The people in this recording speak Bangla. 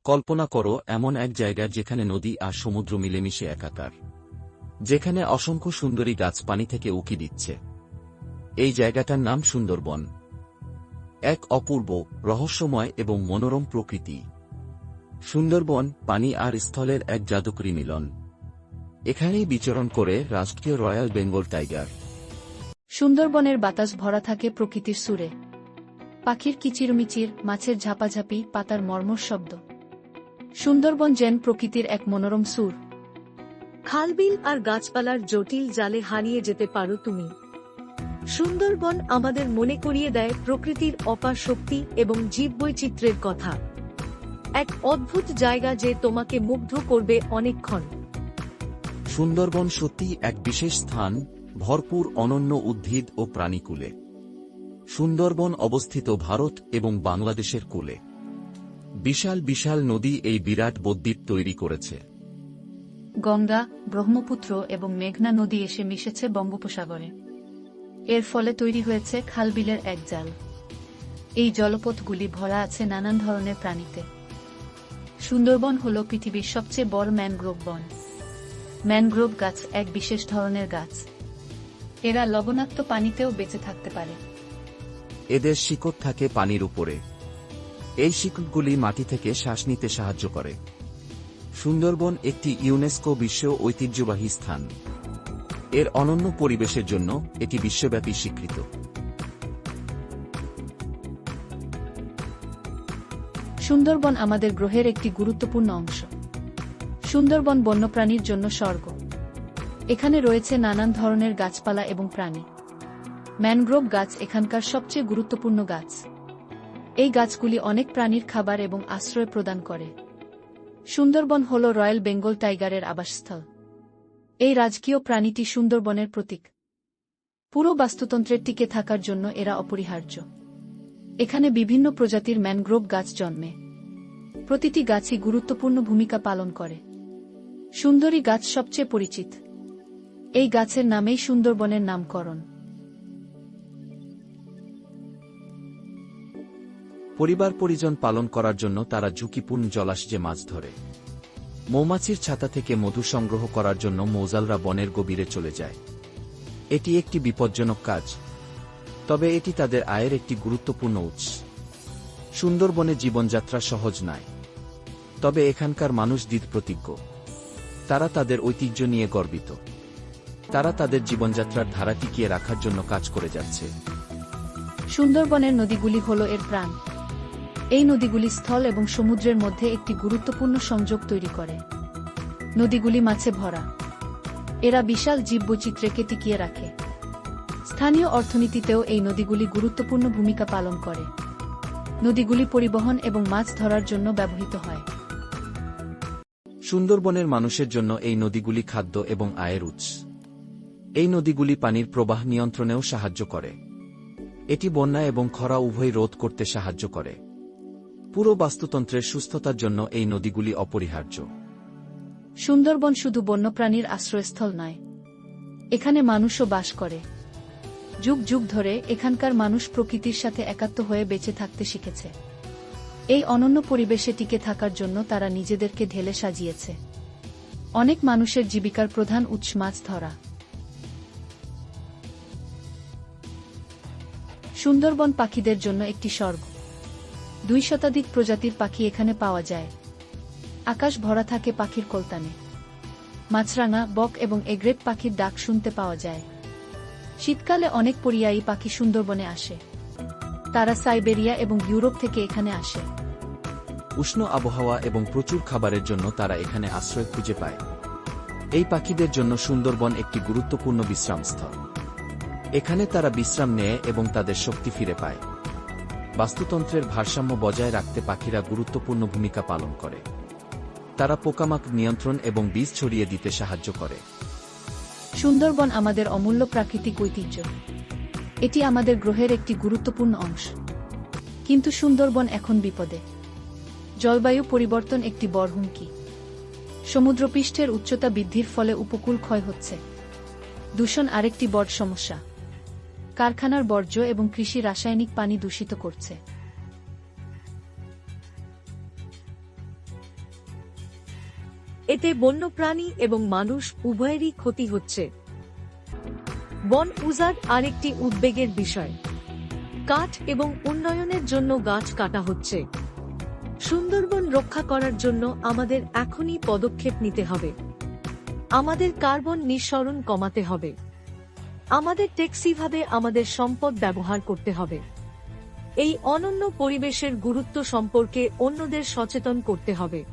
কল্পনা করো এমন এক জায়গা যেখানে নদী আর সমুদ্র মিলেমিশে একাকার, যেখানে অসংখ্য সুন্দরী গাছ পানি থেকে উকি দিচ্ছে। এই জায়গাটার নাম সুন্দরবন। এক অপূর্ব, রহস্যময় এবং মনোরম প্রকৃতি। সুন্দরবন পানি আর স্থলের এক জাদুকরী মিলন। এখানেই বিচরণ করে রাষ্ট্রীয় রয়্যাল বেঙ্গল টাইগার। সুন্দরবনের বাতাস ভরা থাকে প্রকৃতির সুরে। পাখির কিচিরমিচির, মাছের ঝাপাঝাপি, পাতার মর্মর শব্দ। সুন্দরবন যেন প্রকৃতির এক মনোরম সুর। খালবিল আর গাছপালার জটিল জালে হারিয়ে যেতে পারো তুমি। সুন্দরবন আমাদের মনে করিয়ে দেয় প্রকৃতির অপার শক্তি এবং জীববৈচিত্র্যের কথা। এক অদ্ভুত জায়গা যে তোমাকে মুগ্ধ করবে অনেকক্ষণ। সুন্দরবন সত্যিই এক বিশেষ স্থান, ভরপুর অনন্য উদ্ভিদ ও প্রাণীকুলে। সুন্দরবন অবস্থিত ভারত এবং বাংলাদেশের কোলে। বিশাল বিশাল নদী এই বিরাট বদ্বীপ তৈরি করেছে। গঙ্গা, ব্রহ্মপুত্র এবং মেঘনা নদী এসে মিশেছে বঙ্গোপসাগরে। এর ফলে তৈরি হয়েছে খালবিলের এক জাল। এই জলপথগুলি ভরা আছে নানান ধরনের প্রাণীতে। সুন্দরবন হল পৃথিবীর সবচেয়ে বড় ম্যানগ্রোভ বন। ম্যানগ্রোভ গাছ এক বিশেষ ধরনের গাছ। এরা লবণাক্ত পানিতেও বেঁচে থাকতে পারে। এদের শিকড় থাকে পানির উপরে। এই শিকড়গুলি মাটি থেকে শ্বাস নিতে সাহায্য করে। সুন্দরবন একটি ইউনেস্কো বিশ্ব ঐতিহ্যবাহী স্থান। এর অনন্য পরিবেশের জন্য এটি বিশ্বব্যাপী স্বীকৃত। সুন্দরবন আমাদের গ্রহের একটি গুরুত্বপূর্ণ অংশ। সুন্দরবন বন্যপ্রাণীর জন্য স্বর্গ। এখানে রয়েছে নানান ধরনের গাছপালা এবং প্রাণী। ম্যানগ্রোভ গাছ এখানকার সবচেয়ে গুরুত্বপূর্ণ গাছ। এই গাছগুলি অনেক প্রাণীর খাবার এবং আশ্রয় প্রদান করে। সুন্দরবন হল রয়্যাল বেঙ্গল টাইগারের আবাসস্থল। এই রাজকীয় প্রাণীটি সুন্দরবনের প্রতীক। পুরো বাস্তুতন্ত্রের টিকে থাকার জন্য এরা অপরিহার্য। এখানে বিভিন্ন প্রজাতির ম্যানগ্রোভ গাছ জন্মে। প্রতিটি গাছই গুরুত্বপূর্ণ ভূমিকা পালন করে। সুন্দরী গাছ সবচেয়ে পরিচিত। এই গাছের নামেই সুন্দরবনের নামকরণ। পরিবার পরিজন পালন করার জন্য তারা ঝুঁকিপূর্ণ জলাশয়ে মাছ ধরে। মৌমাছির ছাতা থেকে মধু সংগ্রহ করার জন্য মৌজালরা বনের গভীরে চলে যায়। এটি একটি বিপজ্জনক কাজ, তবে এটি তাদের আয়ের একটি গুরুত্বপূর্ণ উৎস। সুন্দরবনে জীবনযাত্রা সহজ নয়, তবে এখানকার মানুষ দৃঢ়প্রতিজ্ঞ। তারা তাদের ঐতিহ্য নিয়ে গর্বিত। তারা তাদের জীবনযাত্রার ধারা টিকিয়ে রাখার জন্য কাজ করে যাচ্ছে। সুন্দরবনের নদীগুলি হল এর প্রাণ। এই নদীগুলি স্থল এবং সমুদ্রের মধ্যে একটি গুরুত্বপূর্ণ সংযোগ তৈরি করে। নদীগুলি মাছে ভরা। এরা বিশাল জীববৈচিত্র্যকে টিকিয়ে রাখে। স্থানীয় অর্থনীতিতেও এই নদীগুলি গুরুত্বপূর্ণ ভূমিকা পালন করে। নদীগুলি পরিবহন এবং মাছ ধরার জন্য ব্যবহৃত হয়। সুন্দরবনের মানুষের জন্য এই নদীগুলি খাদ্য এবং আয়ের উৎস। এই নদীগুলি পানির প্রবাহ নিয়ন্ত্রণেও সাহায্য করে। এটি বন্যা এবং খরা উভয় রোধ করতে সাহায্য করে। পুরো বাস্তুতন্ত্রের সুস্থতার জন্য এই নদীগুলি অপরিহার্য। সুন্দরবন শুধু বন্যপ্রাণীর আশ্রয়স্থল নয়, এখানে মানুষও বাস করে। যুগ যুগ ধরে এখানকার মানুষ প্রকৃতির সাথে একাত্ম হয়ে বেঁচে থাকতে শিখেছে। এই অনন্য পরিবেশে টিকে থাকার জন্য তারা নিজেদেরকে ঢেলে সাজিয়েছে। অনেক মানুষের জীবিকার প্রধান উৎস মাছ ধরা। সুন্দরবন পাখিদের জন্য একটি স্বর্গ। 2 শতাধিক প্রজাতির পাখি এখানে পাওয়া যায়। আকাশ ভরা থাকে পাখির কলতানে। মাছরাঙা, বক এবং এগ্রেট পাখির ডাক শুনতে পাওয়া যায়। শীতকালে অনেক পরিযায়ী পাখি সুন্দরবনে আসে। তারা সাইবেরিয়া এবং ইউরোপ থেকে এখানে আসে। উষ্ণ আবহাওয়া এবং প্রচুর খাবারের জন্য তারা এখানে আশ্রয় খুঁজে পায়। এই পাখিদের জন্য সুন্দরবন একটি গুরুত্বপূর্ণ বিশ্রামস্থল। এখানে তারা বিশ্রাম নেয় এবং তাদের শক্তি ফিরে পায়। বাস্তুতন্ত্রের ভারসাম্য বজায় রাখতে পাখিরা গুরুত্বপূর্ণ ভূমিকা পালন করে। তারা পোকামাকড় নিয়ন্ত্রণ এবং বীজ ছড়িয়ে দিতে সাহায্য করে। সুন্দরবন আমাদের অমূল্য প্রাকৃতিক ঐতিহ্য। এটি আমাদের গ্রহের একটি গুরুত্বপূর্ণ অংশ। কিন্তু সুন্দরবন এখন বিপদে। জলবায়ু পরিবর্তন একটি বড় হুমকি। সমুদ্রপৃষ্ঠের উচ্চতা বৃদ্ধির ফলে উপকূল ক্ষয় হচ্ছে। দূষণ আরেকটি বড় সমস্যা। কারখানার বর্জ্য এবং কৃষি রাসায়নিক পানি দূষিত করছে। এতে বন্যপ্রাণী এবং মানুষ উভয়েরই ক্ষতি হচ্ছে। বন উজাড় আরেকটি উদ্বেগের বিষয়। কাঠ এবং উন্নয়নের জন্য গাছ কাটা হচ্ছে। সুন্দরবন রক্ষা করার জন্য আমাদের এখনই পদক্ষেপ নিতে হবে। আমাদের কার্বন নিঃসরণ কমাতে হবে। আমাদের টেকসইভাবে আমাদের সম্পদ ব্যবহার করতে হবে। এই অনন্য পরিবেশের গুরুত্ব সম্পর্কে অন্যদের সচেতন করতে হবে।